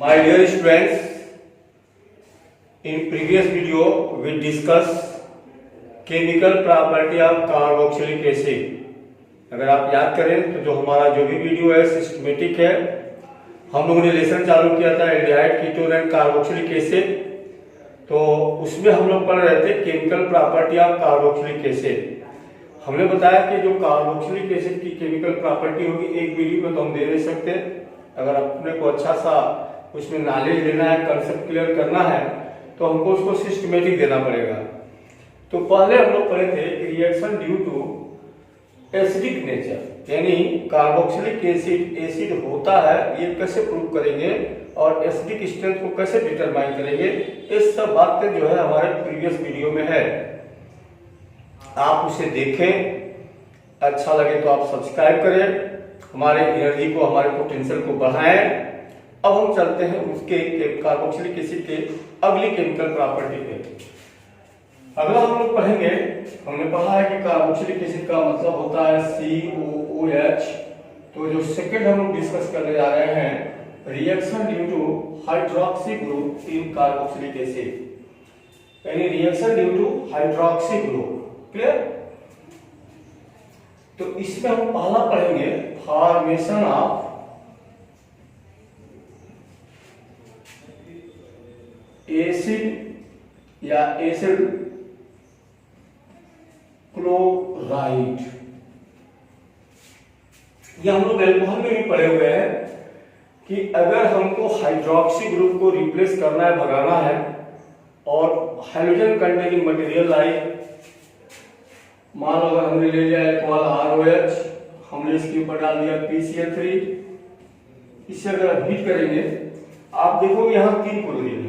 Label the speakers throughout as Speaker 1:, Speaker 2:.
Speaker 1: My dear students, in previous video we discussed chemical property of carboxylic acid। अगर आप याद करें तो जो हमारा जो भी वीडियो है सिस्टमेटिक है, हम लोगों ने लेसन चालू किया था aldehyde, ketone and carboxylic acid. तो उसमें हम लोग पढ़ रहे थे chemical property of carboxylic acid. हमने बताया कि जो कार्बोक्सिलिक एसिड की केमिकल प्रॉपर्टी होगी एक वीडियो में तो हम दे नहीं सकते। अगर अपने को अच्छा सा उसमें नॉलेज लेना है, कंसेप्ट क्लियर करना है तो हमको उसको सिस्टमेटिक देना पड़ेगा। तो पहले हम लोग पढ़े थे reaction due to acidic nature, यानी कार्बोक्सिलिक एसिड एसिड होता है ये कैसे प्रूव करेंगे और एसिडिक स्ट्रेंथ को कैसे डिटरमाइन करेंगे, इस सब बातें जो है हमारे प्रीवियस वीडियो में है। आप उसे देखें, अच्छा लगे तो आप सब्सक्राइब करें, हमारे एनर्जी को, हमारे पोटेंशियल को बढ़ाएं। अब हम चलते हैं उसके कार्बोक्सिलिक एसिड के अगली केमिकल प्रॉपर्टी पे। अगला हम लोग पढ़ेंगे, हमने पढ़ा है कि कार्बोक्सिलिक एसिड का मतलब होता है COOH। तो जो सेकंड हम लोग डिस्कस करने जा रहे हैं reaction due to hydroxy group in carboxylic acid, यानी reaction due to hydroxy group. Clear? तो इसमें हम पहला पढ़ेंगे फॉर्मेशन ऑफ एसिड या एसिड क्लोराइड। ये हम लोग एल्कोहल में भी पढ़े हुए हैं कि अगर हमको हाइड्रोक्सी ग्रुप को रिप्लेस करना है, भगाना है, और हाइड्रोजन कंटेनिंग मटेरियल लाइक मान लो अगर हमने ले लिया एल्कोहल ROH, हमने इसके ऊपर डाल दिया PCl3, इससे अगर हीट करेंगे आप देखोगे यहाँ 3 क्लोरीन है,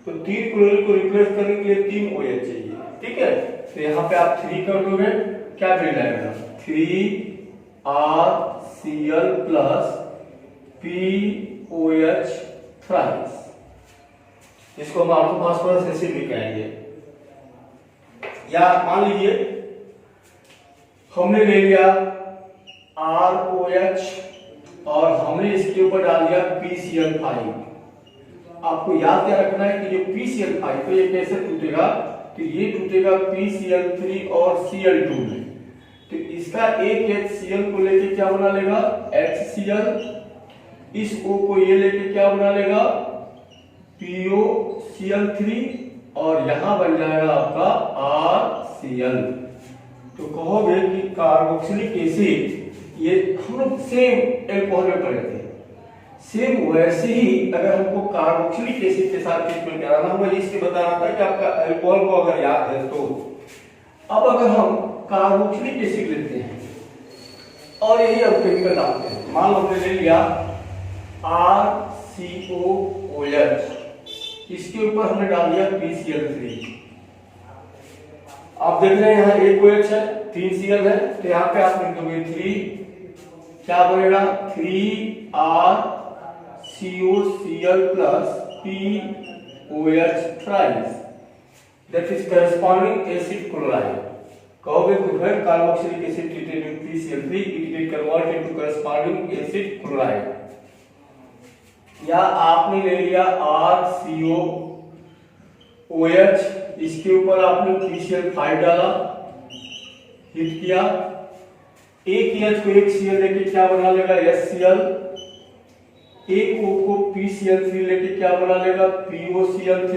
Speaker 1: तो 3 क्लोरीन को रिप्लेस करने के लिए 3 OH चाहिए। ठीक है, तो यहाँ पे आप 3 कर दोगे, क्या मिल जाएगा 3RCl प्लस POH थ्राइस, इसको हम ऑर्थोफॉस्फोरस एसिड भी कहेंगे। या मान लीजिए हमने ले लिया ROH और हमने इसके ऊपर डाल दिया PCl5। आपको याद क्या रखना है कि जो PCl5 तो ये कैसे टूटेगा, तो ये टूटेगा PCl3 और Cl2 में। तो इसका एक HCl को लेके क्या बना लेगा HCl, इस O को ये लेके क्या बना लेगा POCl3, और यहां बन जाएगा आपका RCl। तो कहोगे कि कार्बोक्सिलिक एसिड ये हम लोग सेम एल्कोहल में पढ़े थे, सेम वैसे ही अगर हमको कार्बोक्सिलिक एसिड के साथ ट्रीटमेंट कराना होगा, इसलिए बता रहा था कि आपका एल्कोहल को अगर याद है तो। अब अगर हम कार्बोक्सिलिक एसिड लेते हैं और यही अब केमिकल डालते हैं, मान लो हमने ले लिया RCOOH, इसके ऊपर हमने डाल दिया PCl3। आप देख रहे हैं यहाँ एक OH है, 3 Cl है, तो यहाँ पे आप लिख दोगे 3, क्या बनेगा 3RCOCl plus POH thrice, that is corresponding acid chloride. कहोगे कि when carboxylic acid treated with PCl3 it will convert into corresponding acid chloride. या आपने ले लिया RCOOH, इसके ऊपर आपने PCl5 डाला, हीट किया, एक H को एक Cl लेके क्या बना लेगा HCl, एक O को PCl3 लेके क्या बना लेगा POCl3,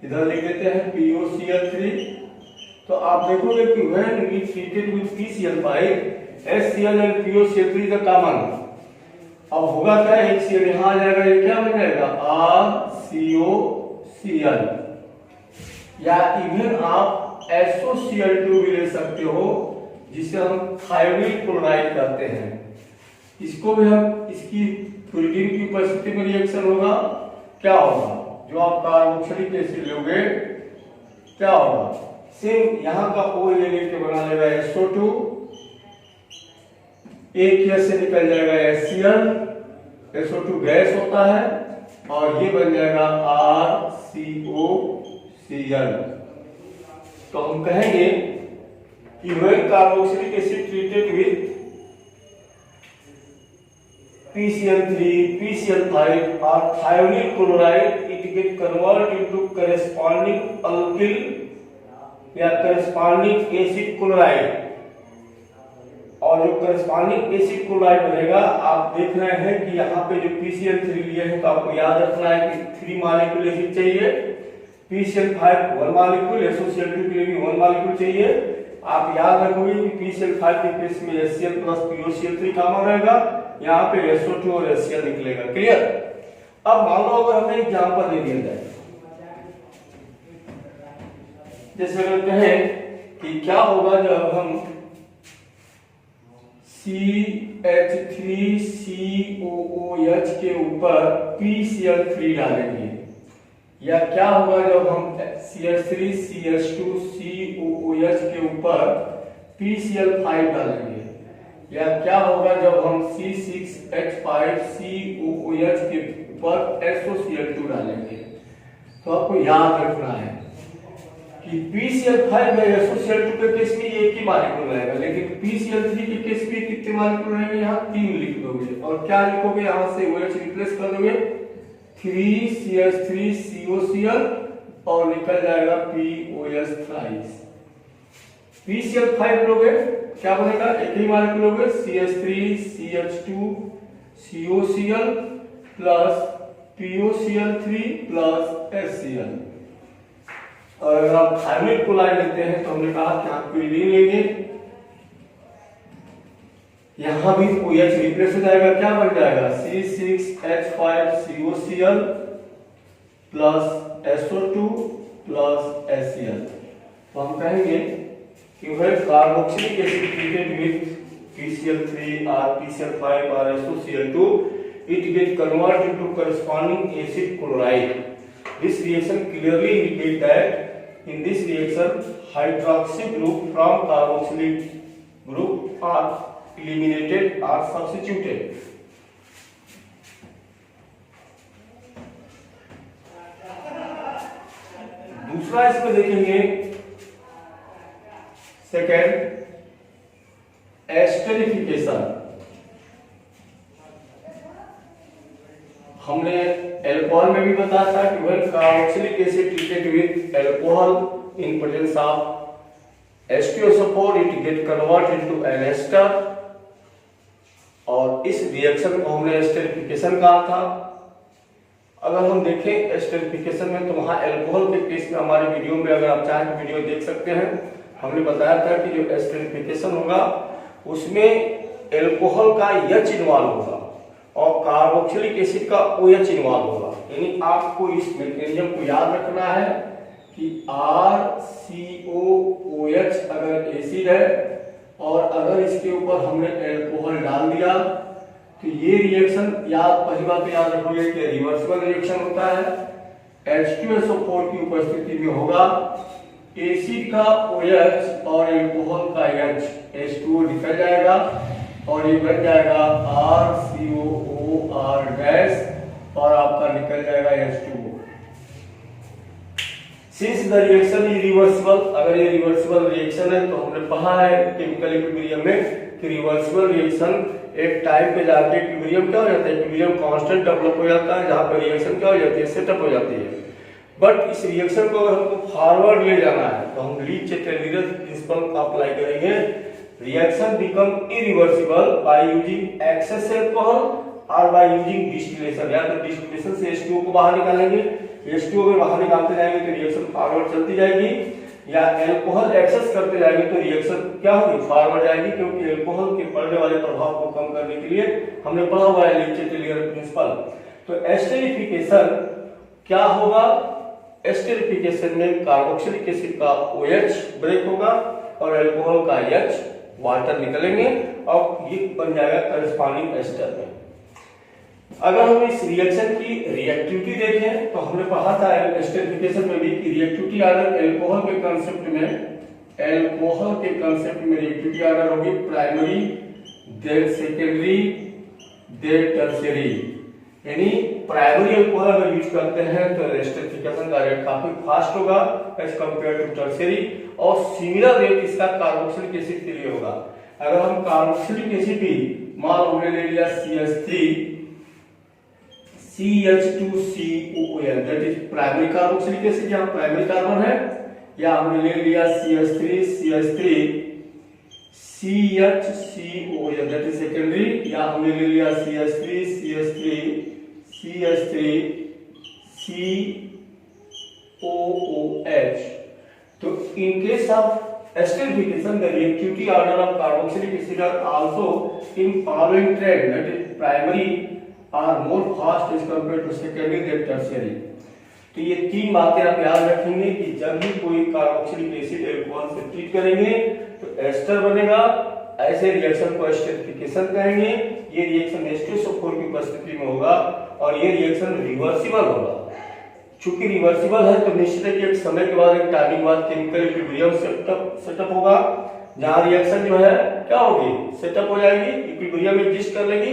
Speaker 1: इधर लिख देते हैं POCl3। तो आप देखोगे कि when we treated with PCl5 HCl and POCl3 is common। अब होगा क्या, एक Cl यहां आ जाएगा, ये क्या बन जाएगा RCOCl। या इवन आप SOCl2 भी ले सकते हो, जिसे हम थायोनिल क्लोराइड कहते हैं। इसको भी हम, इसकी फ्लोरीन की उपस्थिति में रिएक्शन होगा, क्या होगा जो आप कार्बोक्सिलिक एसिड लोगे क्या होगा, सेम यहाँ का O ले लेके बना लेगा SO2, एक H से निकल जाएगा HCl, SO2 गैस होता है, और ये बन जाएगा RCOCl। तो हम कहेंगे कि when carboxylic acid treated with PCl3, PCl5 or thionyl chloride, it get converted into corresponding alkyl या corresponding acid chloride। और जो corresponding acid chloride बनेगा, आप देख रहे हैं कि यहाँ पे जो PCl3 लिए हैं तो आपको याद रखना है कि 3 मॉलिक्यूल एसिड चाहिए, PCl5 1 मॉलिक्यूल, SOCl2 के लिए भी 1 मॉलिक्यूल चाहिए। आप याद रखोगे कि PCl5 के केस में HCl प्लस POCl3 कॉमन रहेगा, यहाँ पे SO2 और HCl निकलेगा। क्लियर? अब मान लो अगर हमें एग्जांपल दे दिया जाए, जैसे अगर कहें कि क्या होगा जब हम CH3COOH के ऊपर PCl3 डालेंगे, या क्या होगा जब हम CH3CH2COOH के ऊपर PCl5 डालेंगे, या क्या होगा जब हम C6H5COOH के ऊपर SOCl2 डालेंगे। तो आपको याद रखना है कि PCl5 में SOCl2 के केस में एक ही मॉलिक्यूल रहेगा, लेकिन PCl3 के केस में कितने मॉलिक्यूल रहेंगे, यहाँ 3 लिख दोगे। और क्या लिखोगे, यहाँ से OH रिप्लेस कर दोगे, 3CH3COCl और निकल जाएगा POH थ्राइस। PCl5 लोगे क्या बनेगा, एक ही मॉलिक्यूल लोगे, CH3CH2COCl plus POCl3 plus HCl। और अगर आप थायमिक क्लोराइड लेते हैं तो हमने कहा कि आप पीडीन लेंगे, यहां भी OH रिप्लेस हो जाएगा, क्या बन जाएगा, C6H5COCl plus SO2 plus HCl। तो हम कहेंगे कि वह carboxylic acid treated with PCl3 or PCl5 or SOCl2, it get converted into corresponding acid chloride. This reaction clearly indicates that in this reaction hydroxy group from carboxylic group are eliminated or substituted। दूसरा इसमें देखेंगे, second esterification. हमने alcohol में भी बताया था कि when carboxylic acid treated with alcohol in presence of H2SO4 it get converted into an ester, और इस रिएक्शन को हमने एस्टरिफिकेशन कहा था। अगर हम देखें एस्टरिफिकेशन में तो वहां एल्कोहल के केस में हमारे वीडियो में, अगर आप चाहें तो वीडियो देख सकते हैं, हमने बताया था कि जो एस्टरिफिकेशन होगा उसमें एल्कोहल का H इन्वॉल्व होगा और कार्बोक्सिलिक एसिड का OH इन्वॉल्व होगा। यानी आपको इस मैकेनिज्म को याद रखना है कि RCOOH अगर एसिड है और अगर इसके ऊपर हमने एल्कोहल डाल दिया तो ये रिएक्शन, याद पहली बात तो याद रखोगे कि रिवर्सिबल रिएक्शन होता है। H2SO4 की उपस्थिति में होगा, एसिड का OH और एल्कोहल का H, H2O निकल जाएगा और ये बन जाएगा RCOOR डैश और आपका निकल जाएगा H2O। Since the reaction is reversible, अगर ये रिवर्सिबल रिएक्शन है तो हमने पढ़ा है केमिकल इक्विलिब्रियम में कि रिवर्सिबल रिएक्शन एक टाइम पे जाके इक्विलिब्रियम क्या हो जाता है, इक्विलिब्रियम कांस्टेंट डेवलप हो जाता है, जहां पे रिएक्शन क्या हो जाती है, सेटअप हो जाती है। बट इस रिएक्शन को अगर हमको फॉरवर्ड ले जाना है तो हम लीच-चैटलियस प्रिंसिपल अप्लाई करेंगे। Reaction become irreversible by using excess alcohol और बाय यूजिंग डिस्टिलेशन, या तो डिस्टिलेशन से H2O को बाहर निकालेंगे, H2O को बाहर निकालते जाएंगे तो रिएक्शन फॉरवर्ड चलती जाएगी, या अल्कोहल एक्सेस करते जाएंगे तो रिएक्शन क्या होगी, फॉरवर्ड जाएगी, क्योंकि अल्कोहल के पड़ने वाले प्रभाव को कम करने के लिए हमने पढ़ा हुआ है लीच-चैटलियस प्रिंसिपल। तो एस्टरिफिकेशन क्या होगा, एस्टरिफिकेशन में कार्बोक्सिलिक एसिड का OH ब्रेक होगा और अल्कोहल का H वाटर निकलेंगे और ये बन जाएगा करस्पॉन्डिंग एस्टर में। अगर हम इस रिएक्शन की रिएक्टिविटी देखें तो हमने पढ़ा था एस्टरिफिकेशन में भी कि रिएक्टिविटी ऑर्डर एल्कोहल के कांसेप्ट में रिएक्टिविटी ऑर्डर होगी primary, then secondary, then tertiary. यानी प्राइमरी अल्कोहल अगर यूज करते हैं तो एस्टरिफिकेशन का रेट काफी फास्ट होगा एज कंपेयर टू टर्शियरी, और सिमिलर रेट इसका कार्बोक्सिलिक एसिड के लिए होगा। अगर हम कार्बोक्सिलिक एसिड भी मान लो हमने ले लिया CH3 CH2COOL, that is primary carboxylic acid, यहाँ प्राइमरी कार्बन है, या हमने ले लिया CH3 CHCOOL, that is secondary, या हमने ले लिया CH3 COOH। तो in case of esterification, the reactivity order of carboxylic acid are also in following trend, that is primary are more fast as compared to secondary than tertiary। तो ये तीन बातें आप याद रखेंगे कि जब भी कोई कार्बोक्सिलिक एसिड अल्कोहल से ट्रीट करेंगे तो एस्टर बनेगा, ऐसे रिएक्शन को एस्टरिफिकेशन कहेंगे। ये रिएक्शन H2SO4 की उपस्थिति में होगा और ये रिएक्शन रिवर्सिबल होगा। चूंकि रिवर्सिबल है तो निश्चित है कि एक समय के बाद, एक टाइमिंग के बाद केमिकल इक्विलिब्रियम सेटअप होगा, जहां रिएक्शन जो है क्या होगी, सेटअप हो जाएगी, इक्विलिब्रियम एग्जिस्ट कर लेगी।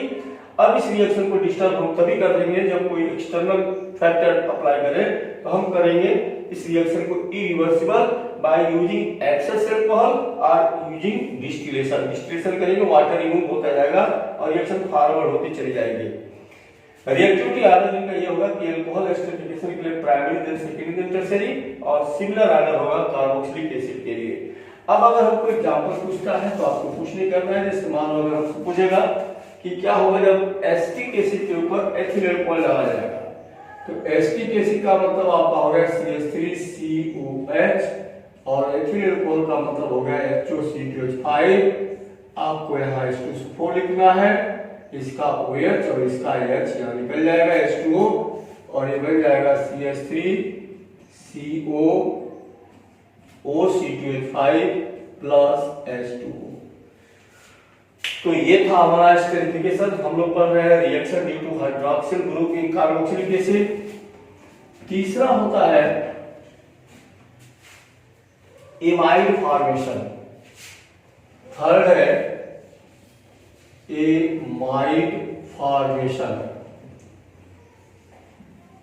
Speaker 1: अब इस रिएक्शन को डिस्टर्ब हम तभी कर देंगे जब कोई एक्सटर्नल फैक्टर अप्लाई करे, तो हम करेंगे इस रिएक्शन को irreversible by using excess alcohol और यूजिंग डिस्टिलेशन करेंगे, वाटर रिमूव होता जाएगा और रिएक्शन फॉरवर्ड होती चली जाएगी। रिएक्टिविटी आर्डर इनका ये होगा कि अल्कोहल एस्टरिफिकेशन के लिए primary then secondary then tertiary, और सिमिलर आर्डर होगा कार्बोक्सिलिक एसिड के लिए। अब अगर हमको एग्जांपल पूछता है तो आपको कुछ नहीं करना है, जैसे मान लो अगर हमसे पूछेगा कि क्या होगा जब एसिटिक एसिड के ऊपर एथिल अल्कोहल डाला जाएगा, तो एसिटिक एसिड का मतलब आपका हो गया CH3COH और एथिल अल्कोहल का मतलब हो गया HOCH5। आपको यहाँ H2SO4 लिखना है, इसका OH और इसका H यहाँ निकल जाएगा H2O और ये बन जाएगा CH3COOH5 प्लस H2O। तो ये था हमारा एस्टरिफिकेशन। हम लोग पढ़ रहे हैं reaction due to hydroxyl group in carboxylic acid. तीसरा होता है एमाइड फॉर्मेशन। थर्ड है एमाइड फॉर्मेशन।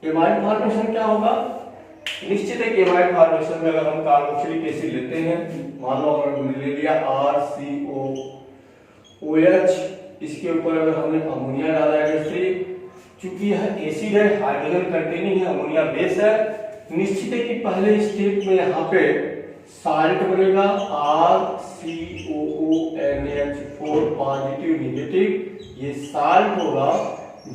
Speaker 1: एमाइड फॉर्मेशन क्या होगा? निश्चित है कि एमाइड फॉर्मेशन में अगर हम कार्बोक्सिलिक एसिड लेते हैं, मान लो हमने ले लिया RCOOH, इसके ऊपर अगर हमने अमोनिया डाला है, चूंकि यह एसिड है, हाइड्रोजन कंटेनिंग है, अमोनिया बेस है, निश्चित है कि पहले स्टेप में यहाँ पे साल्ट बनेगा RCOONH4 पॉजिटिव नेगेटिव, ये साल्ट होगा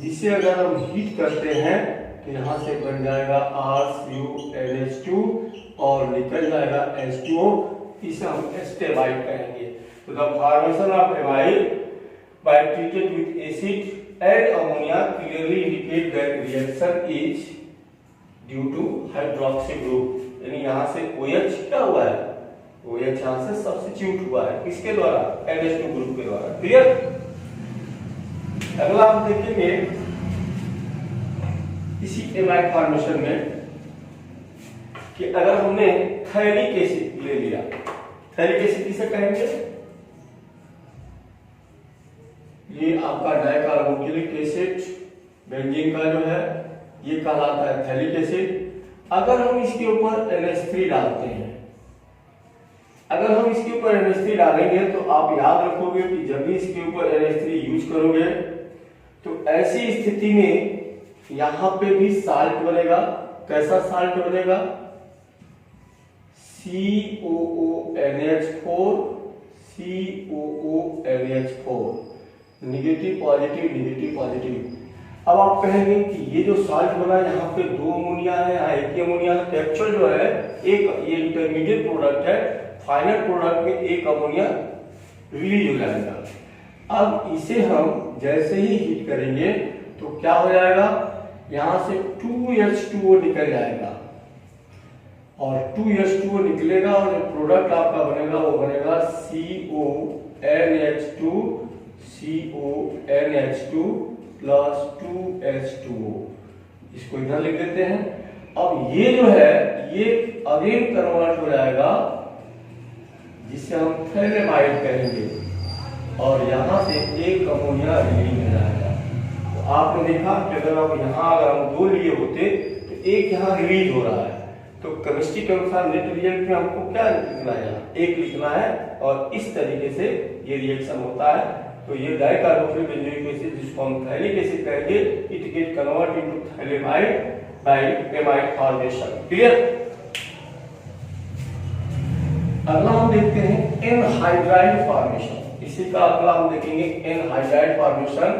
Speaker 1: जिसे अगर हम हीट करते हैं तो यहाँ से बन जाएगा RCONH2 और निकल जाएगा H2O, इसे हम एस्टेमाइड कहेंगे। तो the formation of amide by treated with acid and ammonia clearly indicate that reaction is due to hydroxy group, यानी यहाँ से OH क्या हुआ है, OH यहाँ से सब्स्टिट्यूट हुआ है, किसके द्वारा? NH2 ग्रुप के द्वारा। क्लियर? अगला हम देखेंगे इसी एमाइड फॉर्मेशन में कि अगर हमने थैलिक एसिड ले लिया, थैलिक एसिड किसे कहेंगे? ये आपका डाइकार्बोक्सिलिक एसिड बेंजीन का जो है ये कहलाता है थैलिक एसिड। अगर हम इसके ऊपर NH3 डालते हैं, अगर हम इसके ऊपर NH3 डालेंगे तो आप याद रखोगे कि जब भी इसके ऊपर NH3 यूज करोगे तो ऐसी स्थिति में यहां पे भी साल्ट बनेगा। कैसा साल्ट बनेगा? COONH4 negative positive negative positive. अब आप कहेंगे कि ये जो साल्ट बना है यहाँ पे दो अमोनिया है, यहाँ एक अमोनिया है, एक्चुअल जो है एक ये इंटरमीडिएट प्रोडक्ट है, फाइनल प्रोडक्ट में एक अमोनिया रिलीज हो जाएगा। अब इसे हम जैसे ही हीट करेंगे तो क्या हो जाएगा, यहाँ से 2H2O निकल जाएगा और 2H2O निकलेगा और जो प्रोडक्ट आपका बनेगा वो बनेगा CONH2 प्लस 2H2O। इसको इधर लिख देते हैं। अब ये जो है ये अगेन कन्वर्ट हो जाएगा जिसे हम थैलेमाइड कहेंगे और यहाँ से एक अमोनिया रिलीज हो जाएगा। तो आपने देखा कि अगर हम दो लिए होते तो एक यहाँ रिलीज हो रहा है, तो केमिस्ट्री के अनुसार नेट रिजल्ट में हमको क्या लिखना है? यहाँ एक लिखना है और इस तरीके से ये रिएक्शन होता है तो ये डाइकार्बोक्सिलिक बेंजोइक एसिड जिसको हम थैलिक एसिड कहेंगे, it get convert into phthalimide by amide formation. Clear. अगला हम देखते हैं एनहाइड्राइड फॉर्मेशन। इसी का अगला हम देखेंगे एनहाइड्राइड फॉर्मेशन।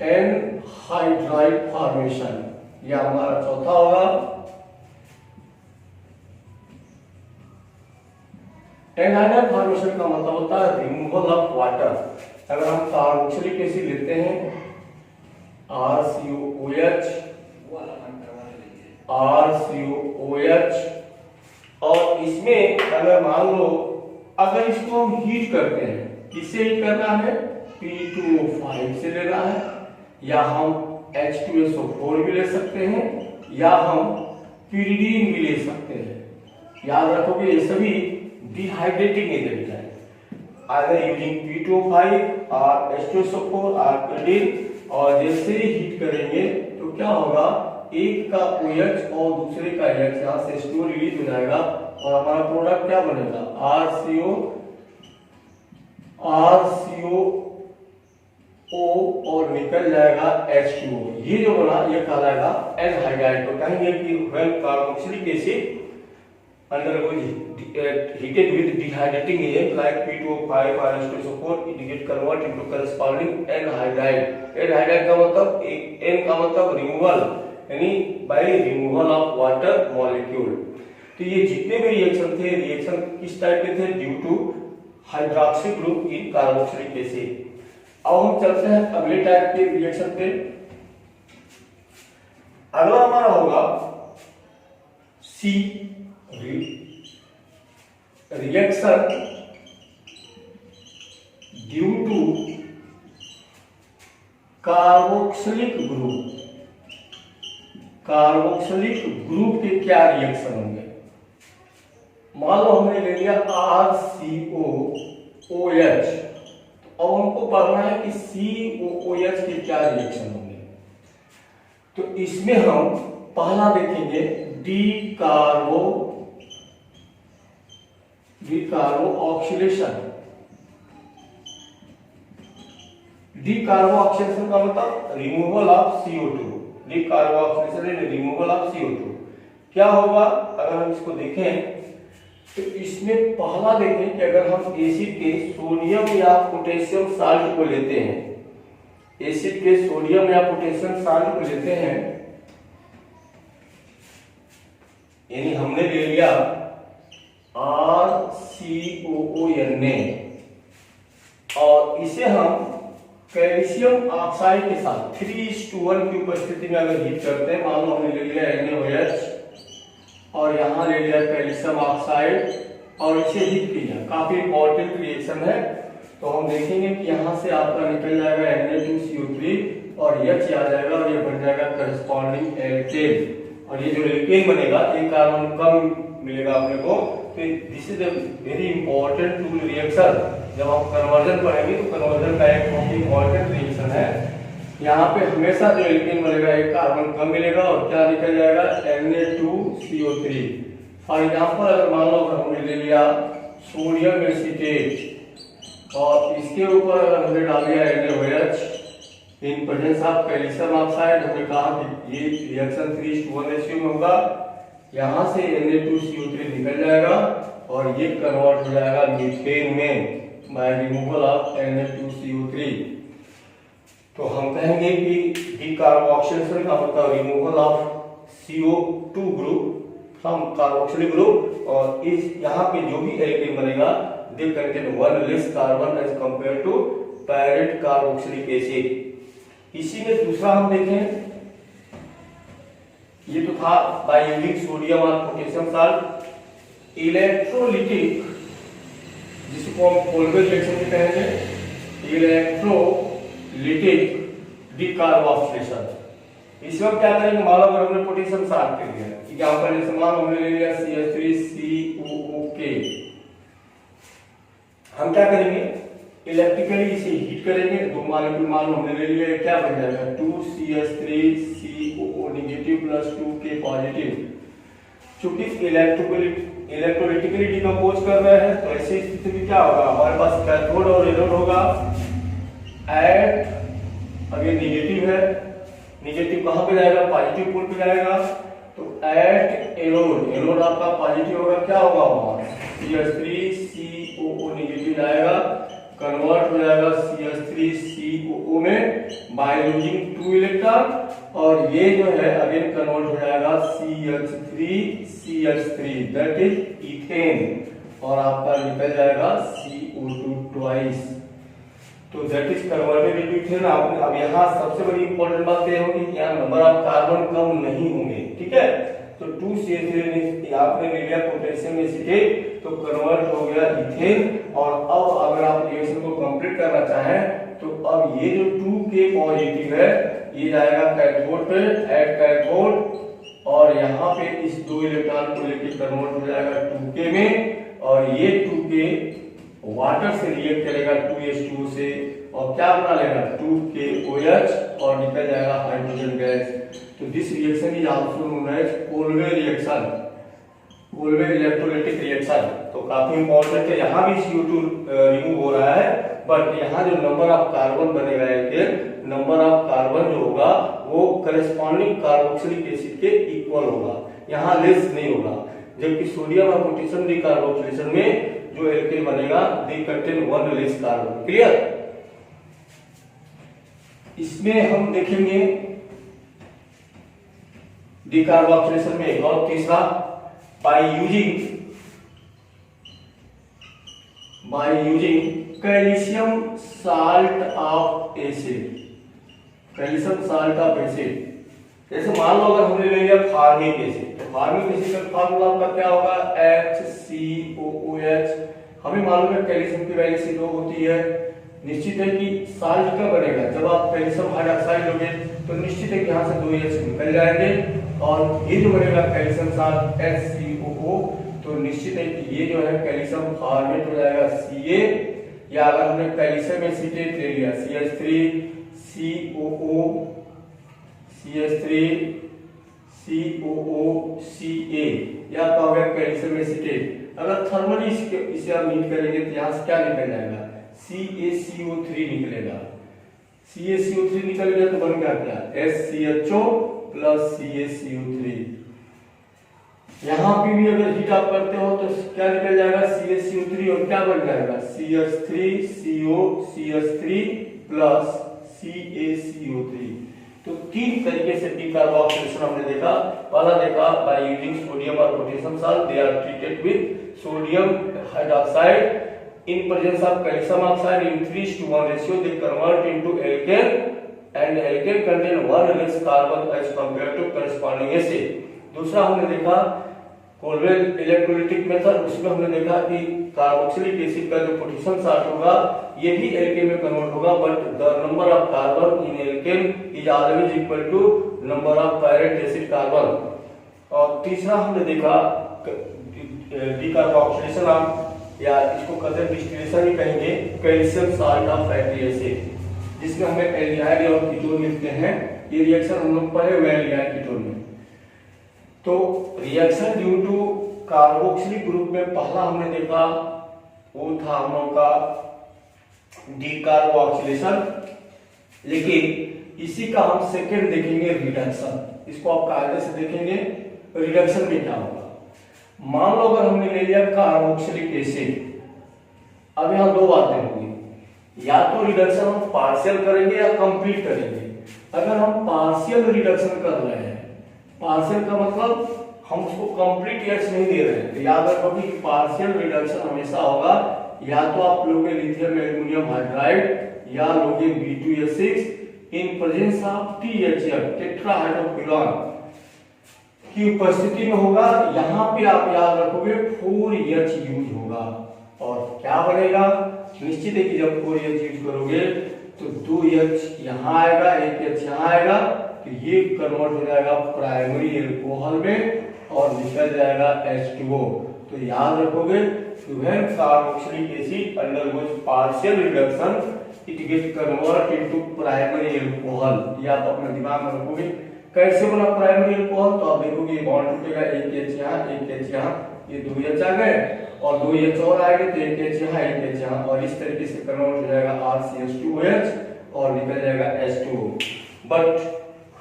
Speaker 1: एनहाइड्राइड फॉर्मेशन यह हमारा चौथा होगा। एनहाइड्राइड फॉर्मेशन का मतलब होता है रिमूवल ऑफ वाटर। अगर हम कार्बोक्सिलिक एसिड लेते हैं RCOOH और इसमें अगर मान लो अगर इसको हम हीट करते हैं, किससे हीट करना है, P2O5 से लेना है, या हम H2SO4 भी ले सकते हैं, या हम pyridine भी ले सकते हैं। याद रखोगे ये सभी डिहाइड्रेटिंग एजेंट है, either using P2O5 और H2SO4 और pyridine। और जैसे ही हीट करेंगे तो क्या होगा, एक का OH और दूसरे का H यहाँ से H2O रिलीज हो जाएगा और हमारा प्रोडक्ट क्या बनेगा, RCO और निकल जाएगा H2O। ये जो बना ये कहलाएगा एनहाइड्राइड। तो कहेंगे कि when carboxylic acid undergoes heated with dehydrating agent like P2O5 or H2SO4, it get converted into corresponding anhydride। anhydride का मतलब N का मतलब रिमूवल, यानी by removal of water molecule। तो ये जितने भी रिएक्शन थे, रिएक्शन किस टाइप के थे, due to hydroxy group in carboxylic acid. अब हम चलते हैं अगले टाइप के रिएक्शन पे। अगला हमारा होगा C reaction due to carboxylic group. Carboxylic group के क्या रिएक्शन होंगे, मान लो हमने ले लिया RCOOH, अब हमको पढ़ना है कि COOH के क्या रिएक्शन होंगे। तो इसमें हम पहला देखेंगे डिकार्बोऑक्सीलेशन। डिकार्बोऑक्सीलेशन का मतलब रिमूवल ऑफ CO2। डिकार्बोऑक्सीलेशन यानी रिमूवल ऑफ CO2। क्या होगा अगर हम इसको देखें तो इसमें पहला देखें कि अगर हम एसिड के सोडियम या पोटेशियम साल्ट को लेते हैं, एसिड के सोडियम या पोटेशियम साल्ट को लेते हैं, यानी हमने ले लिया RCOONA और इसे हम कैल्शियम ऑक्साइड के साथ 3:1 की उपस्थिति में अगर हीट करते हैं, मान लो हमने ले लिया NaOH और यहाँ ले लिया कैल्शियम ऑक्साइड और इसे हीट किया, काफी इंपॉर्टेंट रिएक्शन है। तो हम देखेंगे कि यहाँ से आपका निकल जाएगा Na2CO3 और H आ जाएगा और ये बन जाएगा करस्पॉन्डिंग एल्केन। और ये जो एल्केन बनेगा एक कार्बन कम मिलेगा अपने को। तो this is a very important two reaction. जब हम कन्वर्जन पढ़ेंगे तो कन्वर्जन का एक बहुत इंपॉर्टेंट रिएक्शन है। यहाँ पे हमेशा जो एल्केन बनेगा एक कार्बन कम मिलेगा और क्या निकल जाएगा, Na2CO3। फॉर एग्जाम्पल अगर मान लो अगर हमने ले लिया सोडियम एसीटेट और इसके ऊपर अगर हमने डाल दिया NaOH in presence of calcium oxide, हमने कहा कि ये रिएक्शन 3:1 रेशियो में होगा। यहाँ से Na2CO3 निकल जाएगा और ये कन्वर्ट हो जाएगा मीथेन में बाय रिमूवल ऑफ Na2CO3। तो हम कहेंगे कि डिकार्बोऑक्सीलेशन का मतलब removal of CO2 group from carboxylic group. और इस यहाँ पे जो भी एल्केन बनेगा they contain one less carbon as compare to parent carboxylic acid. इसी में दूसरा हम देखें, ये तो था बाय यूजिंग सोडियम और पोटेशियम साल्ट। इलेक्ट्रोलिटिक जिसको हम कोलबेक रिएक्शन भी कहेंगे, इलेक्ट्रोलिटिक डिकार्बोऑक्सीलेशन। इसमें हम क्या करेंगे, मान लो अगर हमने पोटेशियम साल्ट ले लिया, एग्जांपल जैसे मान लो हमने ले लिया CH3COOK, हम क्या करेंगे इलेक्ट्रिकली इसे हीट करेंगे। दो मॉलिक्यूल मान लो हमने ले लिया, क्या बन जाएगा 2CH3COO negative plus 2K positive. चूंकि इलेक्ट्रोलिटिकली डिकम्पोज कर रहे हैं तो ऐसी स्थिति में क्या होगा, हमारे पास कैथोड और एनोड होगा। एट, अब ये निगेटिव है, निगेटिव कहाँ पे जाएगा, पॉजिटिव पोल पे जाएगा, तो एट एनोड, एनोड आपका पॉजिटिव होगा, क्या होगा वहां CH3COO निगेटिव जाएगा, कन्वर्ट हो जाएगा CH3COO में बाय यूजिंग 2 इलेक्ट्रॉन, और ये जो है अगेन कन्वर्ट हो जाएगा CH3CH3 दैट इज इथेन, और आपका निकल जाएगा CO2 ट्वाइस, तो that is converted into ethane. अब यहाँ सबसे बड़ी इंपॉर्टेंट बात यह होगी कि यहाँ नंबर ऑफ कार्बन कम नहीं होंगे, ठीक है। तो 2CH3 आपने ले लिया पोटेशियम एसीटेट, तो कन्वर्ट हो गया इथेन, और अब अगर आप रिएक्शन को कंप्लीट करना चाहें तो अब ये जो 2K पॉजिटिव है ये जाएगा कैथोड पे, एट कैथोड, और यहाँ पे इस 2 इलेक्ट्रॉन को लेकर कन्वर्ट हो जाएगा 2K में, और ये 2K वाटर से रिएक्ट करेगा 2H2O से, और क्या बना लेगा 2KOH, और निकल जाएगा हाइड्रोजन गैस। तो this reaction is also known as Kolbe reaction, Kolbe electrolytic reaction. तो काफी इंपॉर्टेंट है, यहाँ भी CO2 रिमूव हो रहा है, बट यहाँ जो नंबर ऑफ कार्बन बनेगा, नंबर ऑफ कार्बन जो होगा वो करेस्पॉन्डिंग कार्बोक्सिलिक एसिड के इक्वल होगा, यहाँ लेस नहीं होगा, जबकि सोडियम और पोटेशियम डिकार्बोक्सिलेशन में जो एल्केन बनेगा they contain 1 less carbon. Clear? इसमें हम देखेंगे डिकार्बोक्सिलेशन में, और तीसरा by using calcium salt of acid, calcium salt of acid. जैसे मान लो अगर हमने ले लिया फार्मिक एसिड, तो फार्मिक एसिड का फार्मूला आपका क्या होगा HCOOH। हमें मालूम है कैल्शियम की वैल्यू से 2 होती है, निश्चित है कि साल्ट कब बनेगा, जब आप कैल्शियम हाइड्रोक्साइड लोगे तो निश्चित है कि यहाँ से 2H निकल जाएंगे, और ये जो बनेगा कैल्शियम साल्ट HCOO, तो निश्चित है कि ये जो है कैल्शियम फॉर्मेट हो जाएगा Ca, या अगर हमने कैल्शियम एसीटेट ले लिया CH3COOCA, या क्या हो गया कैल्शियम एसीटेट। अगर थर्मली इसे आप मीट करेंगे तो यहाँ से क्या निकल जाएगा CaCO3 निकलेगा, CaCO3 निकल गया तो बन गया क्या SCHO प्लस CaCO3। यहाँ पे भी अगर हीट आप करते हो तो क्या निकल जाएगा CaCO3, और क्या बन जाएगा CH3COCH3 प्लस CaCO3। तो 3 तरीके से डिकार्बोक्सिलेशन हमने देखा। पहला देखा बाय यूजिंग सोडियम और potassium salt, they are treated with sodium hydroxide in presence of calcium oxide in 3:1 ratio, they convert into alkane, and alkane contain 1 less carbon as compared to corresponding acid। दूसरा हमने देखा Colway electrolytic method, उसमें हमने देखा कि carboxylic acid का जो potassium salt होगा ये भी एल्केन में कन्वर्ट होगा, but the number of carbon in alkane is always equal to number of parent acid carbon. और तीसरा हमने देखा डिकार्बोक्सिलेशन ऑफ, या इसको कहते हैं डिस्टिलेशन ही कहेंगे, calcium salt of fatty acid, जिसमें हमें एल्डिहाइड और कीटोन मिलते हैं। ये रिएक्शन हम लोग पढ़े हुए हैं एल्डिहाइड कीटोन में। तो reaction due to carboxylic group में पहला हमने देखा वो था हम लोग का डिकार्बोक्सिलेशन, लेकिन इसी का हम सेकंड देखेंगे रिडक्शन। इसको आप कायदे से देखेंगे रिडक्शन में क्या होगा। मान लो अगर हमने ले लिया कार्बोक्सिलिक एसिड, अब यहाँ 2 बातें होंगी, या तो रिडक्शन हम पार्शियल करेंगे या कंप्लीट करेंगे। अगर हम पार्शियल रिडक्शन कर रहे हैं, पार्शियल का मतलब हम उसको कंप्लीट एच नहीं दे रहे हैं, तो याद रखो कि पार्शियल रिडक्शन हमेशा होगा, या तो आप लोगे लिथियम एल्युमिनियम हाइड्राइड या लोगे B2H6 in presence of THF टेट्राहाइड्रोक्विनोन की उपस्थिति में होगा। यहाँ पे आप याद रखोगे 4H यूज होगा, और क्या बनेगा, निश्चित है कि जब 4H यूज करोगे तो 2H यहाँ आएगा, 1H यहाँ आएगा, तो ये कन्वर्ट हो जाएगा प्राइमरी एल्कोहल में और निकल जाएगा H2O। तो याद रखोगे when carboxylic acid undergoes partial reduction it gets convert into primary alcohol। ये आप अपने दिमाग में रखोगे। कैसे बना प्राइमरी अल्कोहल, तो आप देखोगे बॉन्ड टूटेगा, 1H यहाँ 1H यहाँ, ये 2H आ गए और 2H और आएंगे तो 1H यहाँ 1H यहाँ, और इस तरीके से कन्वर्ट हो जाएगा RCH2OH और निकल जाएगा H2O। But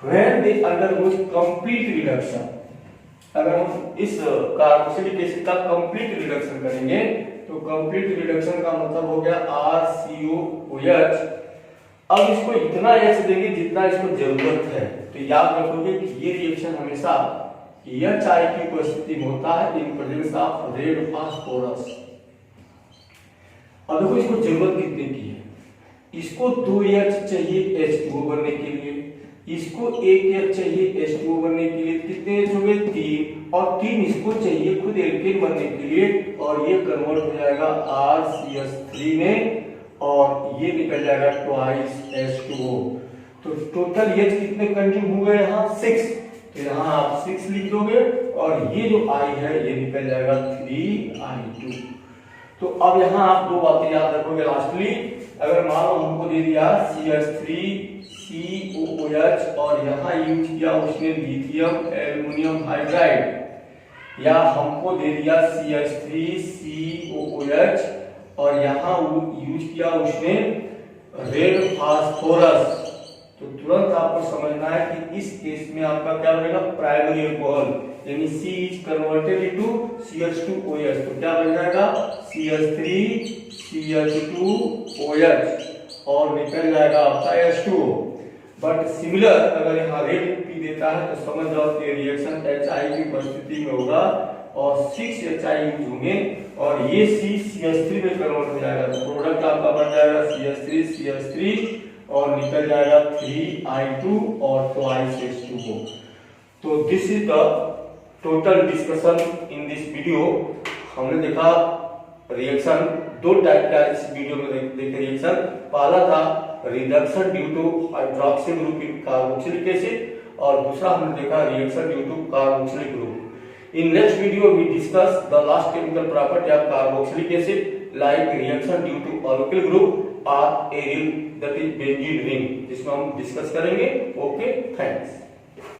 Speaker 1: when they undergo complete reduction, अगर हम इस कार्बोक्सिलिक एसिड का कंप्लीट रिडक्शन करेंगे तो कंप्लीट रिडक्शन का मतलब हो गया RCOOH। अब इसको इतना H देंगे जितना इसको जरूरत है। तो याद रखोगे कि ये रिएक्शन हमेशा HI की उपस्थिति में होता है in presence of red phosphorus. अब देखो इसको जरूरत कितने की है, इसको 2H चाहिए H2O बनने के लिए, इसको 1H चाहिए H2O बनने के लिए, कितने H हो गए 3, और 3 इसको चाहिए खुद एल्केन बनने के लिए, और ये कन्वर्ट हो जाएगा RCH3 में और ये निकल जाएगा ट्वाइस H2O। तो टोटल H कितने कंज्यूम हुए यहाँ 6, तो यहाँ आप 6 लिख दोगे और ये जो I है ये निकल जाएगा 3I2। तो अब यहाँ आप दो बातें याद रखोगे लास्टली, अगर मान लो हमको दे दिया CH3COOH और यहाँ यूज किया उसने लिथियम एल्युमिनियम हाइड्राइड, या हमको दे दिया CH3COOH और यहाँ यूज किया उसने रेड फास्फोरस, तो तुरंत आपको समझना है कि इस केस में आपका क्या बनेगा प्राइमरी अल्कोहल, यानी C is converted into CH2OH, तो क्या बन जाएगा CH3CH2OH और निकल जाएगा आपका H2O। बट सिमिलर अगर यहाँ रेड पी देता है तो समझ जाओ कि रिएक्शन HI की उपस्थिति में होगा और 6HI यूज होंगे और ये CH3 में कन्वर्ट हो जाएगा, तो प्रोडक्ट आपका बन जाएगा CH3 और निकल जाएगा 3I2 और ट्वाइस H2O। तो this is the total discussion in this video. हमने देखा रिएक्शन दो टाइप का इस वीडियो में देखे रिएक्शन, पहला था reduction due to hydroxyl group in carboxylic acid और दूसरा हमने देखा reaction due to carboxylic group. In next video we discuss the last chemical property of carboxylic acid like reaction due to alkyl group or aryl, that is benzene ring, जिसमें हम discuss करेंगे। Okay, thanks.